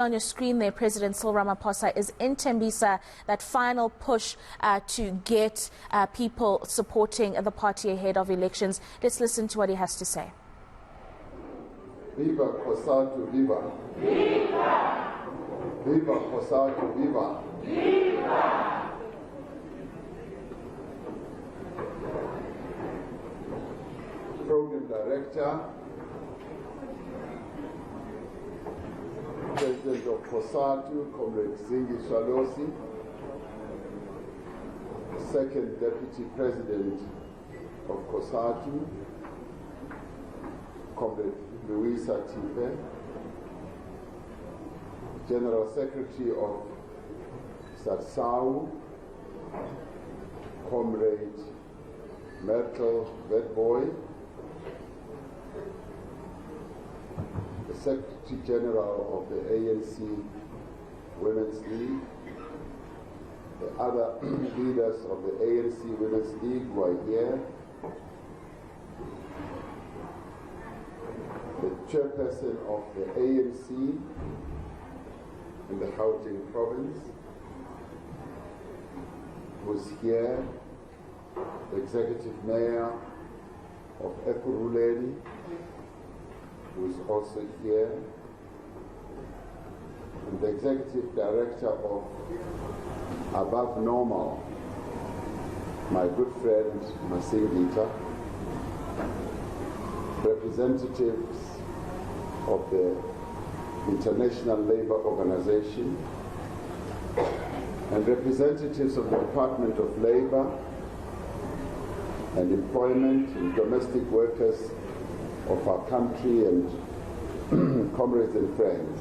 On your screen there, President Cyril Ramaphosa is in Tembisa, that final push to get people supporting the party ahead of elections. Let's listen to what he has to say. Viva COSATU, viva! Viva! Viva COSATU, viva! Viva! Program Director, President of COSATU, Comrade Zingi Shalosi, Second Deputy President of COSATU, Comrade Louisa Tipe, General Secretary of COSATU, Comrade Myrtle Bedboy, the Secretary General of the ANC Women's League, the other leaders of the ANC Women's League who are here, the chairperson of the ANC in the Gauteng province, who's here, the executive mayor of Ekurhuleni, who is also here, and the executive director of Above Normal, my good friend Masingita, representatives of the International Labour Organization, and representatives of the Department of Labour and Employment and Domestic Workers of our country, and comrades and friends.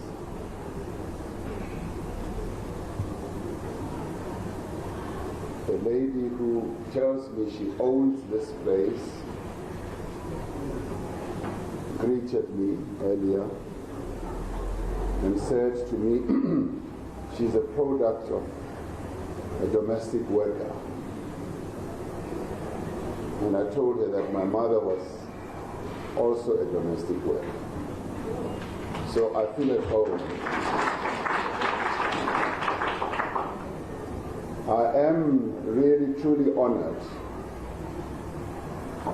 The lady who tells me she owns this place greeted me earlier and said to me she's a product of a domestic worker. And I told her that my mother was also a domestic worker. So I feel at home. I am really truly honored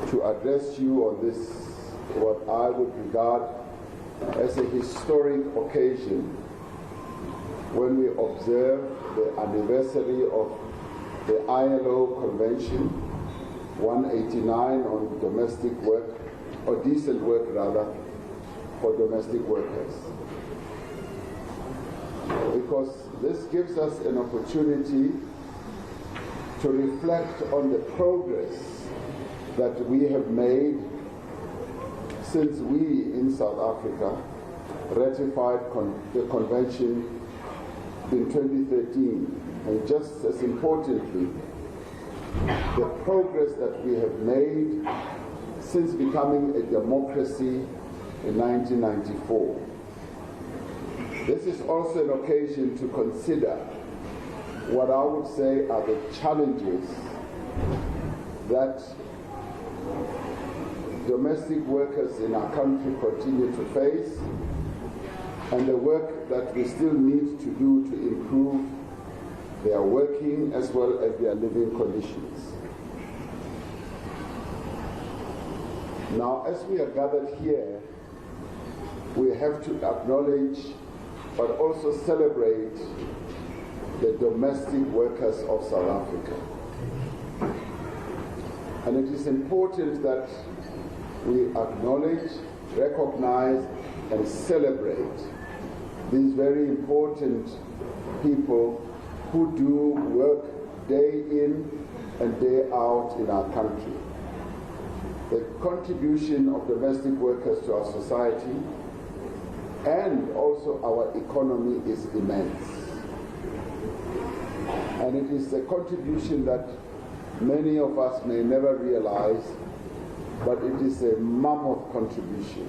to address you on this, what I would regard as a historic occasion when we observe the anniversary of the ILO Convention 189 on domestic work, or decent work rather, for domestic workers. Because this gives us an opportunity to reflect on the progress that we have made since we in South Africa ratified the convention in 2013, and just as importantly, the progress that we have made since becoming a democracy in 1994. This is also an occasion to consider what I would say are the challenges that domestic workers in our country continue to face, and the work that we still need to do to improve their working as well as their living conditions. Now, as we are gathered here, we have to acknowledge but also celebrate the domestic workers of South Africa. And it is important that we acknowledge, recognize, and celebrate these very important people who do work day in and day out in our country. The contribution of domestic workers to our society and also our economy is immense. And it is a contribution that many of us may never realize, but it is a mammoth contribution.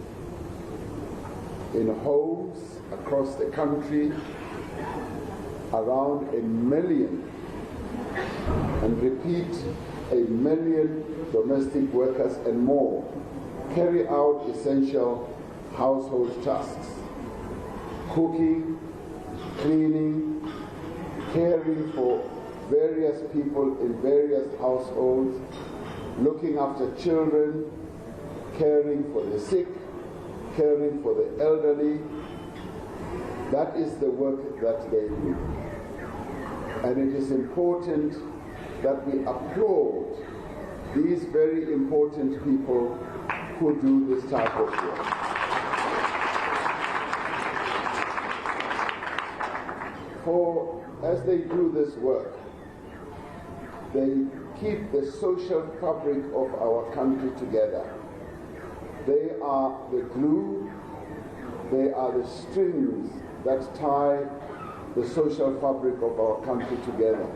In homes across the country, around 1 million, and repeat, 1 million domestic workers and more carry out essential household tasks, cooking, various people in various households, looking after children, caring for the sick, caring for the elderly. That is the work that they do. And it is important that we applaud these very important people who do this type of work. For as they do this work, they keep the social fabric of our country together. They are the glue, they are the strings that tie the social fabric of our country together.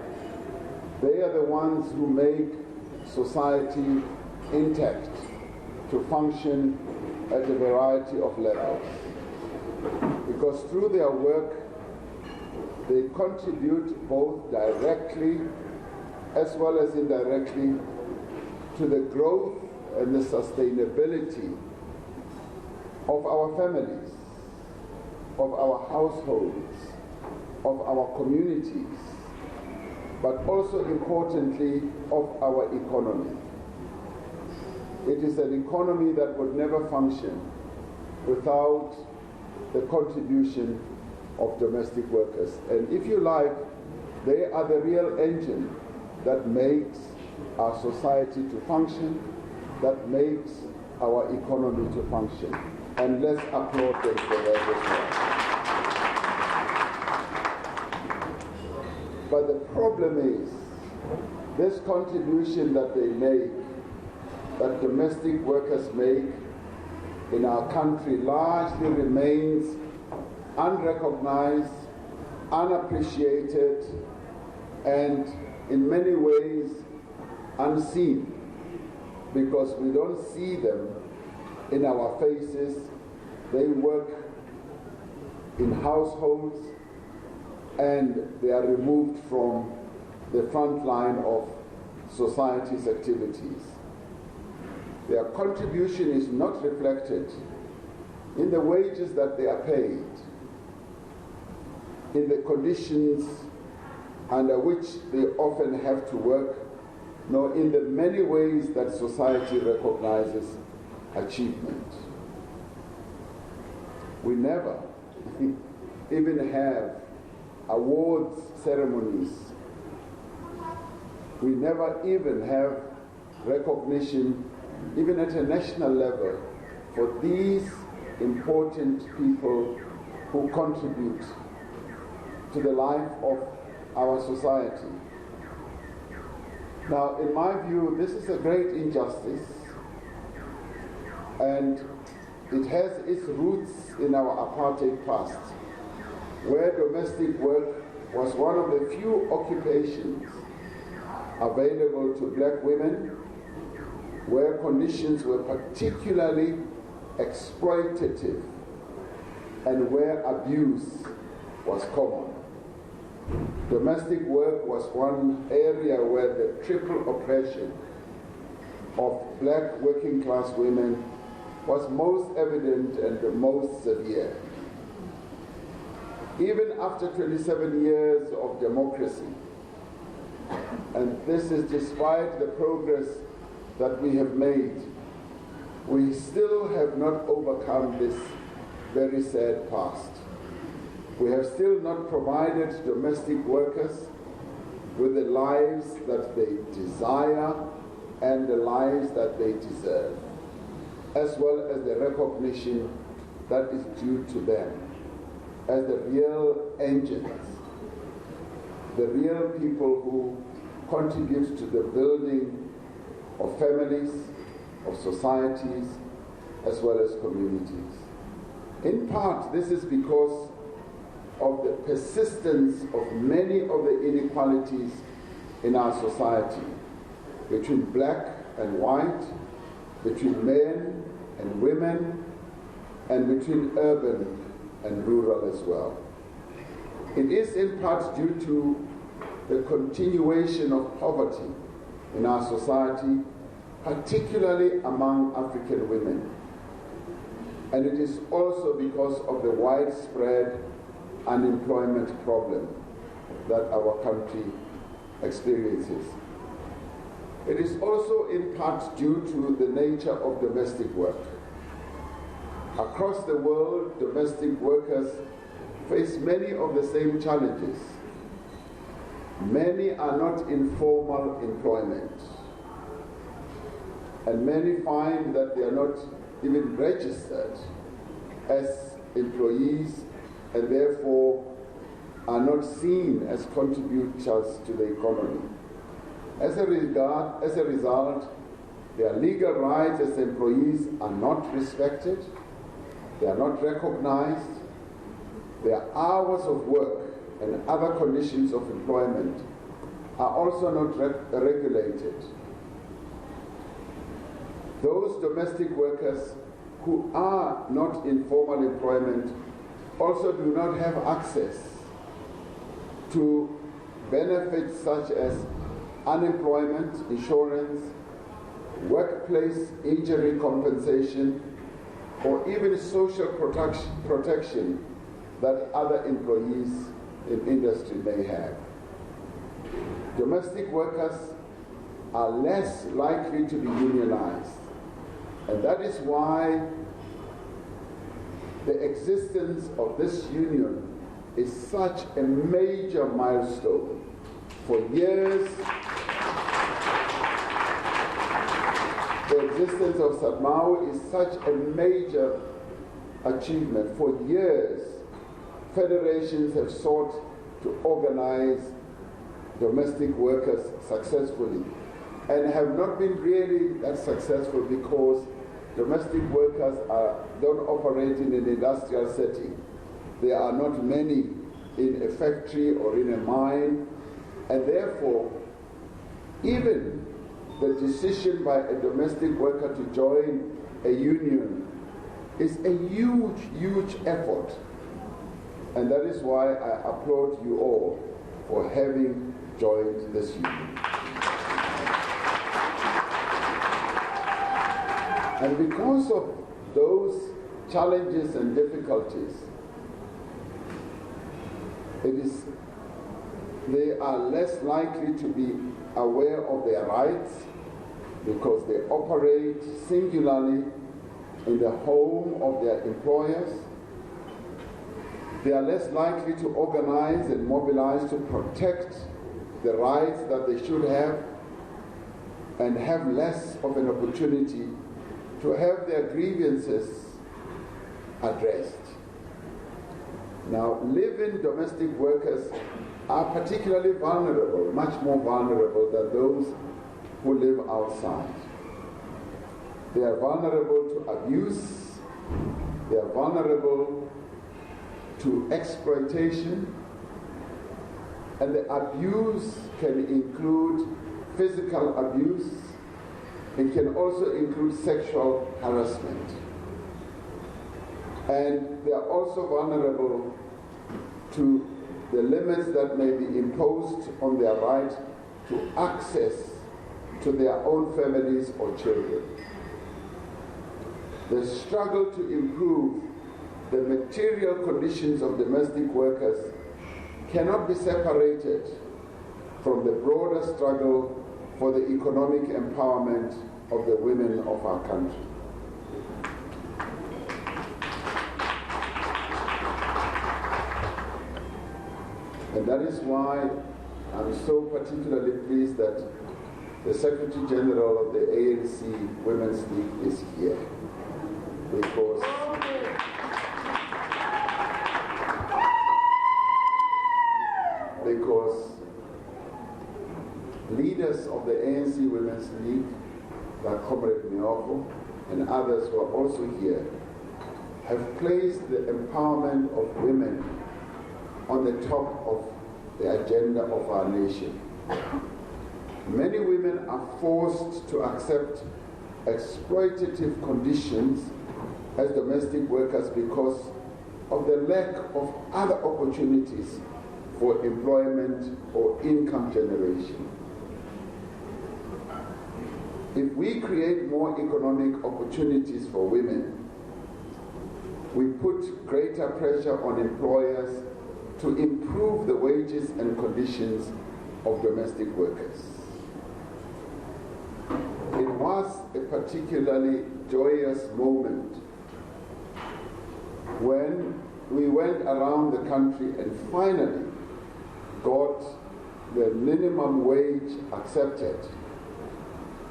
They are the ones who make society intact to function at a variety of levels. Because through their work, they contribute both directly as well as indirectly to the growth and the sustainability of our families, of our households, of our communities, but also importantly of our economy. It is an economy that would never function without the contribution of domestic workers. And if you like, they are the real engine that makes our society to function, that makes our economy to function. And let's applaud them for that as well. But the problem is, this contribution that they make, that domestic workers make in our country, largely remains unrecognized, unappreciated, and in many ways unseen, because we don't see them in our faces. They work in households and they are removed from the front line of society's activities. Their contribution is not reflected in the wages that they are paid, in the conditions under which they often have to work, nor in the many ways that society recognizes achievement. We never even have awards ceremonies. We never even have recognition, even at a national level, for these important people who contribute to the life of our society. Now, in my view, this is a great injustice, and it has its roots in our apartheid past, where domestic work was one of the few occupations available to black women, where conditions were particularly exploitative and where abuse was common. Domestic work was one area where the triple oppression of black working class women was most evident and the most severe. Even after 27 years of democracy, and this is despite the progress that we have made, we still have not overcome this very sad past. We have still not provided domestic workers with the lives that they desire and the lives that they deserve, as well as the recognition that is due to them as the real engines, the real people who contribute to the building of families, of societies, as well as communities. In part, this is because of the persistence of many of the inequalities in our society, between black and white, between men and women, and between urban and rural as well. It is in part due to the continuation of poverty in our society, particularly among African women. And it is also because of the widespread unemployment problem that our country experiences. It is also in part due to the nature of domestic work. Across the world, domestic workers face many of the same challenges. Many are not in formal employment, and many find that they are not even registered as employees and therefore are not seen as contributors to the economy. As a result, their legal rights as employees are not respected, they are not recognized, their hours of work and other conditions of employment are also not regulated. Those domestic workers who are not in formal employment also do not have access to benefits such as unemployment insurance, workplace injury compensation, or even social protection that other employees in industry may have. Domestic workers are less likely to be unionized, and that is why the existence of this union is such a major milestone. For years, the existence of SADMAO is such a major achievement. For years, federations have sought to organize domestic workers successfully and have not been really that successful because domestic workers don't operate in an industrial setting. There are not many in a factory or in a mine, and therefore even the decision by a domestic worker to join a union is a huge, huge effort. And that is why I applaud you all for having joined this union. And because of those challenges and difficulties, they are less likely to be aware of their rights because they operate singularly in the home of their employers. They are less likely to organize and mobilize to protect the rights that they should have, and have less of an opportunity to have their grievances addressed. Now, live-in domestic workers are particularly vulnerable, much more vulnerable than those who live outside. They are vulnerable to abuse, they are vulnerable to exploitation, and the abuse can include physical abuse, it can also include sexual harassment. And they are also vulnerable to the limits that may be imposed on their right to access to their own families or children. The struggle to improve the material conditions of domestic workers cannot be separated from the broader struggle for the economic empowerment of the women of our country. And that is why I'm so particularly pleased that the Secretary General of the ANC Women's League is here. Because leaders of the ANC Women's League, like Comrade Mioko and others who are also here, have placed the empowerment of women on the top of the agenda of our nation. Many women are forced to accept exploitative conditions as domestic workers because of the lack of other opportunities for employment or income generation. If we create more economic opportunities for women, we put greater pressure on employers to improve the wages and conditions of domestic workers. It was a particularly joyous moment when we went around the country and finally got the minimum wage accepted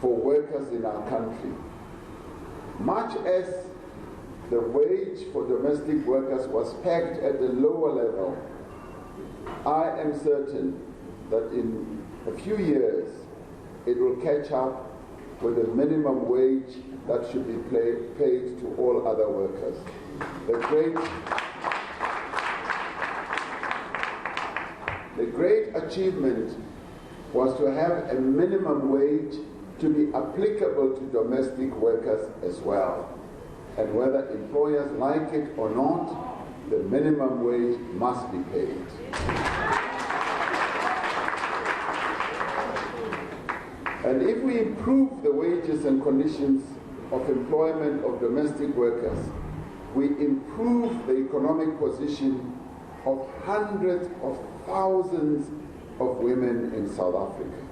for workers in our country. Much as the wage for domestic workers was pegged at a lower level, I am certain that in a few years it will catch up with the minimum wage that should be paid to all other workers. The great achievement was to have a minimum wage to be applicable to domestic workers as well. And whether employers like it or not, the minimum wage must be paid. And if we improve the wages and conditions of employment of domestic workers, we improve the economic position of hundreds of thousands of women in South Africa.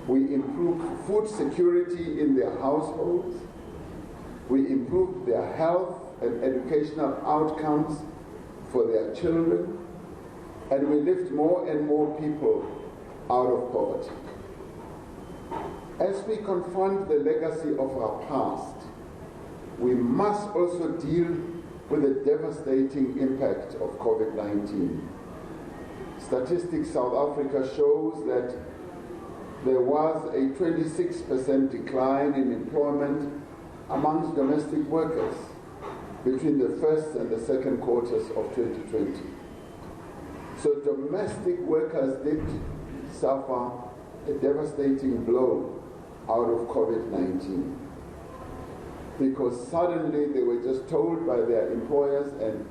We improve food security in their households. We improve their health and educational outcomes for their children. And we lift more and more people out of poverty. As we confront the legacy of our past, we must also deal with the devastating impact of COVID-19. Statistics South Africa shows that there was a 26% decline in employment amongst domestic workers between the first and the second quarters of 2020. So domestic workers did suffer a devastating blow out of COVID-19, because suddenly they were just told by their employers, and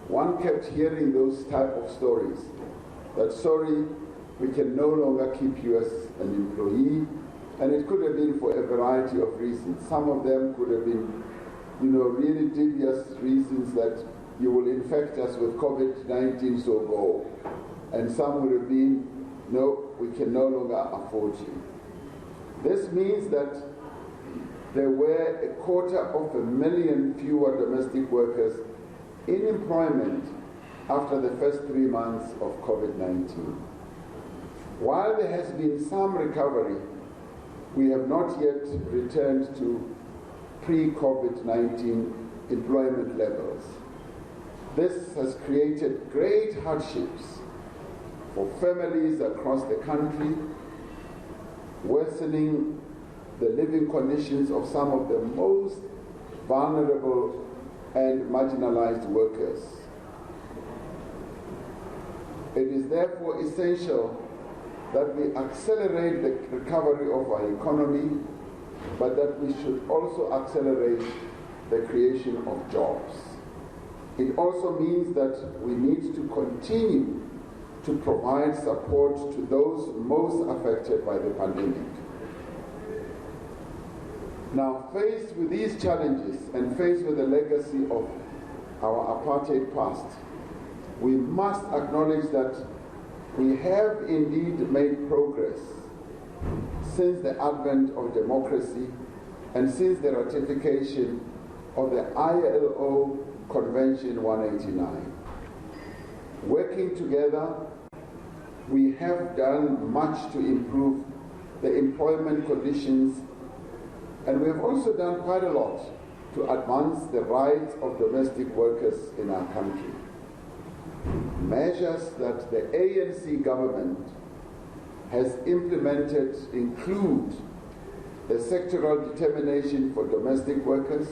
one kept hearing those type of stories, that sorry, we can no longer keep you as an employee. And it could have been for a variety of reasons. Some of them could have been, really dubious reasons, that you will infect us with COVID-19, so go. And some would have been, no, we can no longer afford you. This means that there were 250,000 fewer domestic workers in employment after the first 3 months of COVID-19. While there has been some recovery, we have not yet returned to pre-COVID-19 employment levels. This has created great hardships for families across the country, worsening the living conditions of some of the most vulnerable and marginalized workers. It is therefore essential that we accelerate the recovery of our economy, but that we should also accelerate the creation of jobs. It also means that we need to continue to provide support to those most affected by the pandemic. Now, faced with these challenges and faced with the legacy of our apartheid past, we must acknowledge that we have indeed made progress since the advent of democracy and since the ratification of the ILO Convention 189. Working together, we have done much to improve the employment conditions, and we have also done quite a lot to advance the rights of domestic workers in our country. Measures that the ANC government has implemented include the sectoral determination for domestic workers,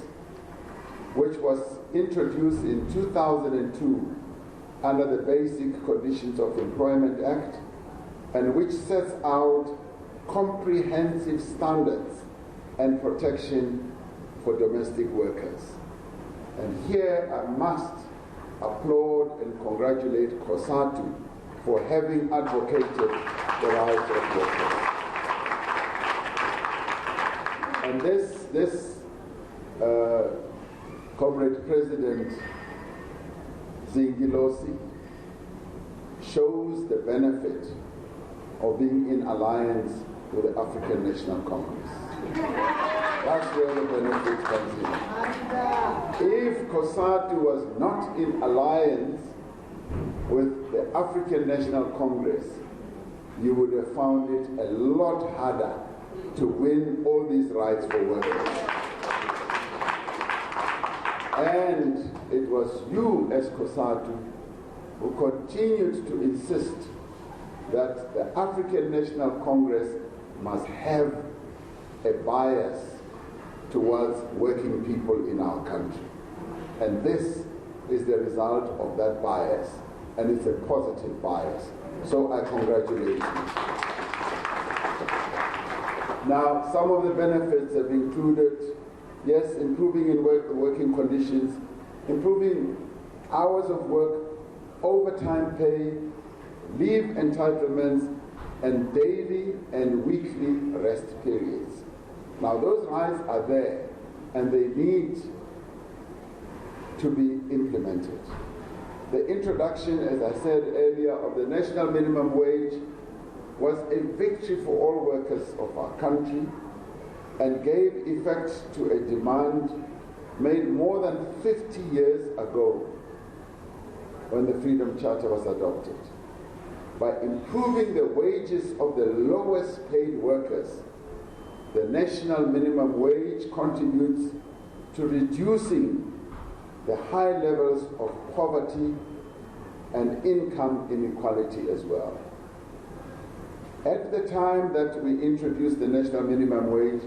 which was introduced in 2002 under the Basic Conditions of Employment Act, and which sets out comprehensive standards and protection for domestic workers. And here I must applaud and congratulate COSATU for having advocated the rights of workers. And this Comrade President Zingilosi shows the benefit of being in alliance with the African National Congress. That's where the benefit comes in. If COSATU was not in alliance with the African National Congress, you would have found it a lot harder to win all these rights for workers. And it was you as COSATU who continued to insist that the African National Congress must have a bias towards working people in our country. And this is the result of that bias, and it's a positive bias. So I congratulate you. Now, some of the benefits have included, yes, improving in working conditions, improving hours of work, overtime pay, leave entitlements, and daily and weekly rest periods. Now, those rights are there, and they need to be implemented. The introduction, as I said earlier, of the national minimum wage was a victory for all workers of our country and gave effect to a demand made more than 50 years ago when the Freedom Charter was adopted. By improving the wages of the lowest paid workers, the national minimum wage contributes to reducing the high levels of poverty and income inequality as well. At the time that we introduced the national minimum wage,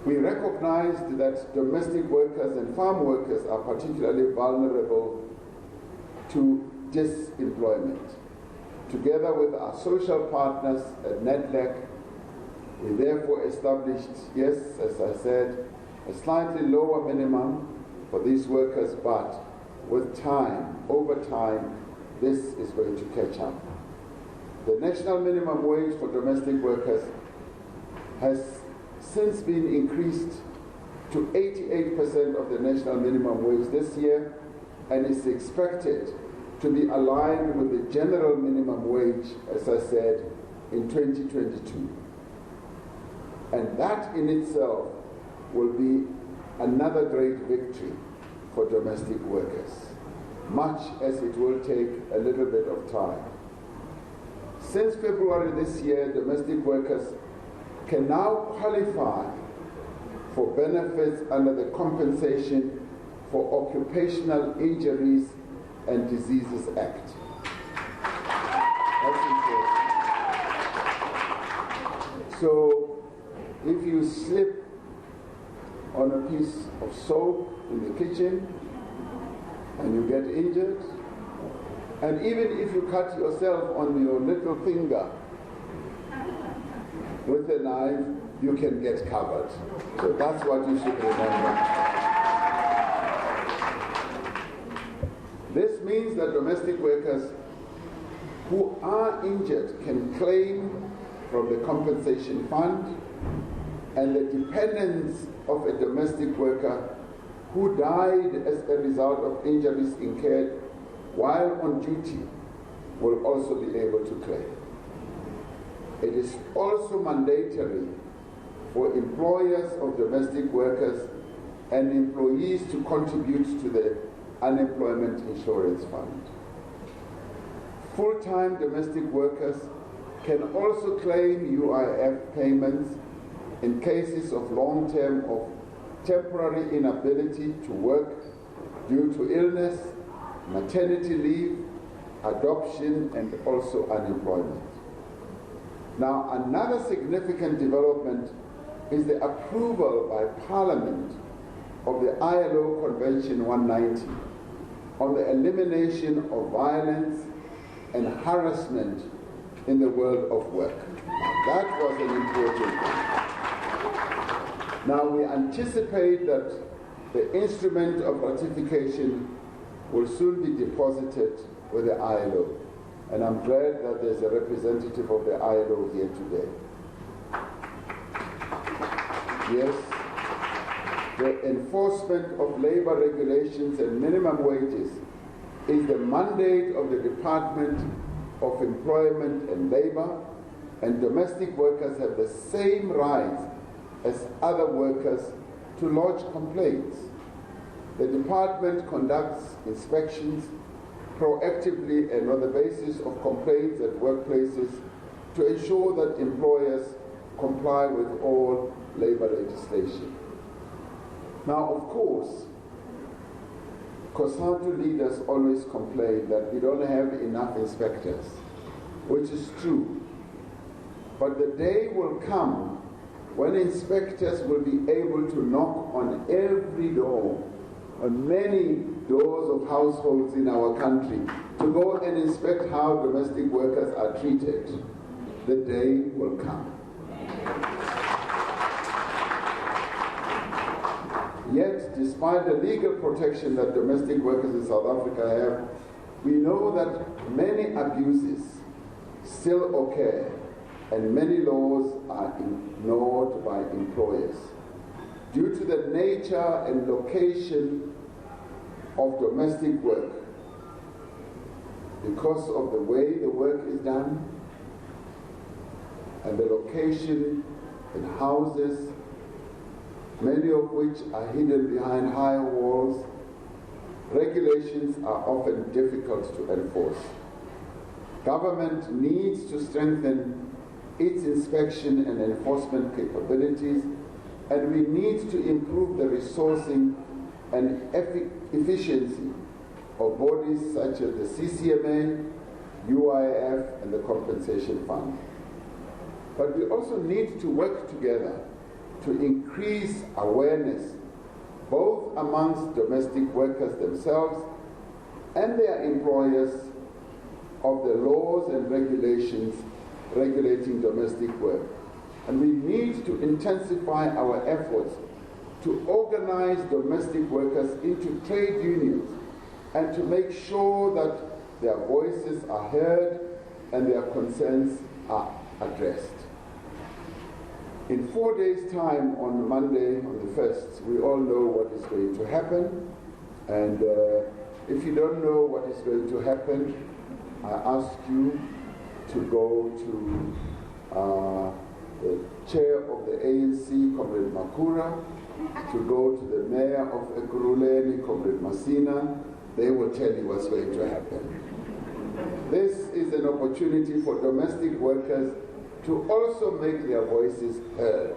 we recognized that domestic workers and farm workers are particularly vulnerable to disemployment. Together with our social partners at NEDLAC, we therefore established, yes, as I said, a slightly lower minimum for these workers, but with time, over time, this is going to catch up. The national minimum wage for domestic workers has since been increased to 88% of the national minimum wage this year, and is expected to be aligned with the general minimum wage, as I said, in 2022. And that in itself will be another great victory for domestic workers, much as it will take a little bit of time. Since February this year, domestic workers can now qualify for benefits under the Compensation for Occupational Injuries and Diseases Act. That's important. So, if you slip on a piece of soap in the kitchen and you get injured, and even if you cut yourself on your little finger with a knife, you can get covered. So that's what you should remember. This means that domestic workers who are injured can claim from the compensation fund, and the dependents of a domestic worker who died as a result of injuries incurred while on duty will also be able to claim. It is also mandatory for employers of domestic workers and employees to contribute to the Unemployment Insurance Fund. Full-time domestic workers can also claim UIF payments in cases of long-term or temporary inability to work due to illness, maternity leave, adoption, and also unemployment. Now, another significant development is the approval by Parliament of the ILO Convention 190 on the elimination of violence and harassment in the world of work. That was an important thing. Now, we anticipate that the instrument of ratification will soon be deposited with the ILO. And I'm glad that there's a representative of the ILO here today. Yes, the enforcement of labor regulations and minimum wages is the mandate of the Department of Employment and Labor and domestic workers have the same rights as other workers to lodge complaints. The department conducts inspections proactively and on the basis of complaints at workplaces to ensure that employers comply with all labor legislation. Now, of course, COSATU leaders always complain that we don't have enough inspectors, which is true. But the day will come when inspectors will be able to knock on every door, on many doors of households in our country, to go and inspect how domestic workers are treated. The day will come. Yet, despite the legal protection that domestic workers in South Africa have, we know that many abuses still occur and many laws are ignored by employers. Due to the nature and location of domestic work, because of the way the work is done, and the location in houses, many of which are hidden behind high walls, regulations are often difficult to enforce. Government needs to strengthen its inspection and enforcement capabilities, and we need to improve the resourcing and efficiency of bodies such as the CCMA, UIF, and the Compensation Fund. But we also need to work together to increase awareness both amongst domestic workers themselves and their employers of the laws and regulations regulating domestic work. And we need to intensify our efforts to organize domestic workers into trade unions and to make sure that their voices are heard and their concerns are addressed. In 4 days' time, on Monday, on the 1st, we all know what is going to happen. And if you don't know what is going to happen, I ask you to go to the chair of the ANC, Comrade Makura, to go to the mayor of Ekurhuleni, Comrade Masina. They will tell you what's going to happen. This is an opportunity for domestic workers to also make their voices heard.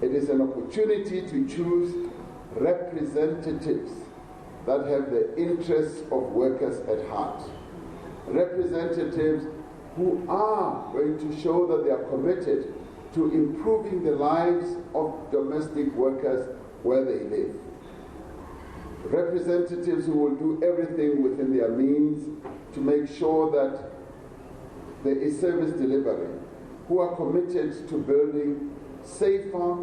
It is an opportunity to choose representatives that have the interests of workers at heart. Representatives who are going to show that they are committed to improving the lives of domestic workers where they live. Representatives who will do everything within their means to make sure that there is service delivery, who are committed to building safer,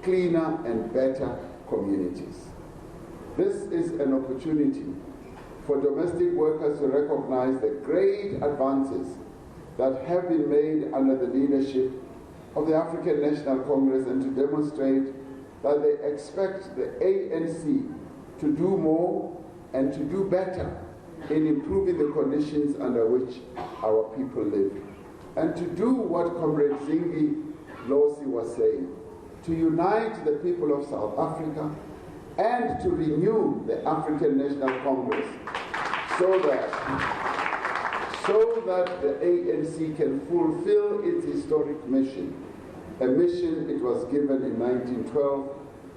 cleaner, and better communities. This is an opportunity for domestic workers to recognize the great advances that have been made under the leadership of the African National Congress and to demonstrate that they expect the ANC to do more and to do better in improving the conditions under which our people live. And to do what Comrade Zingi Losi was saying, to unite the people of South Africa and to renew the African National Congress so that the ANC can fulfill its historic mission, a mission it was given in 1912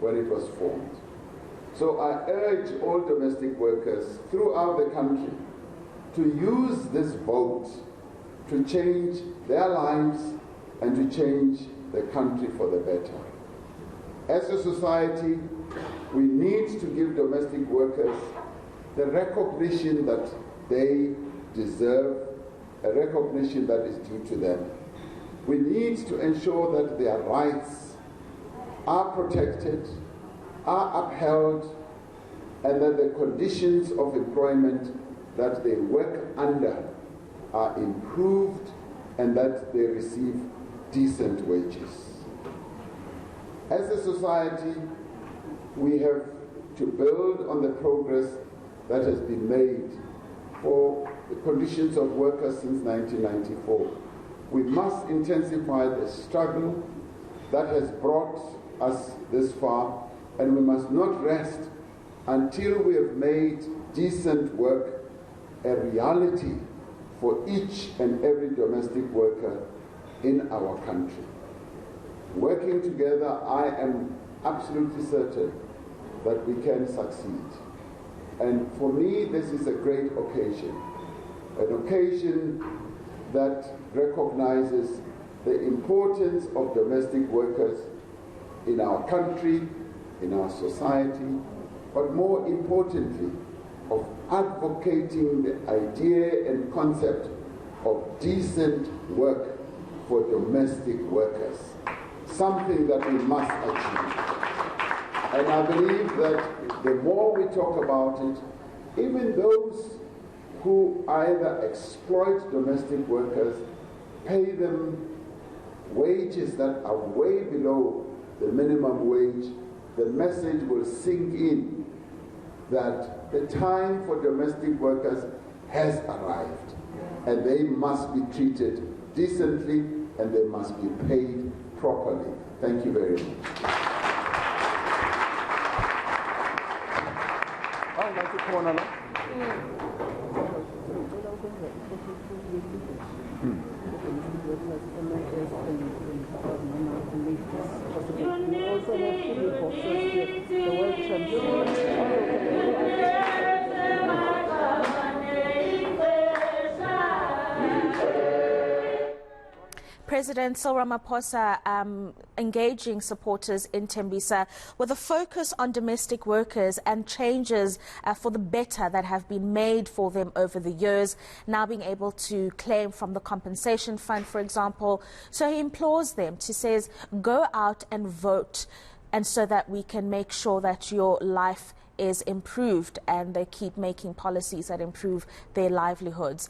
when it was formed. So I urge all domestic workers throughout the country to use this vote to change their lives and to change the country for the better. As a society, we need to give domestic workers the recognition that they deserve, a recognition that is due to them. We need to ensure that their rights are protected, are upheld, and that the conditions of employment that they work under are improved and that they receive decent wages. As a society, we have to build on the progress that has been made for the conditions of workers since 1994. We must intensify the struggle that has brought us this far, and we must not rest until we have made decent work a reality for each and every domestic worker in our country. Working together, I am absolutely certain that we can succeed. And for me, this is a great occasion, an occasion that recognizes the importance of domestic workers in our country, in our society, but more importantly, of advocating the idea and concept of decent work for domestic workers, something that we must achieve. And I believe that the more we talk about it, even those who either exploit domestic workers, pay them wages that are way below the minimum wage, the message will sink in that the time for domestic workers has arrived and they must be treated decently and they must be paid properly. Thank you very much. I'd like to call on President Cyril Ramaphosa engaging supporters in Tembisa with a focus on domestic workers and changes for the better that have been made for them over the years, now being able to claim from the compensation fund, for example. So he implores them to says, go out and vote, and so that we can make sure that your life is improved and they keep making policies that improve their livelihoods.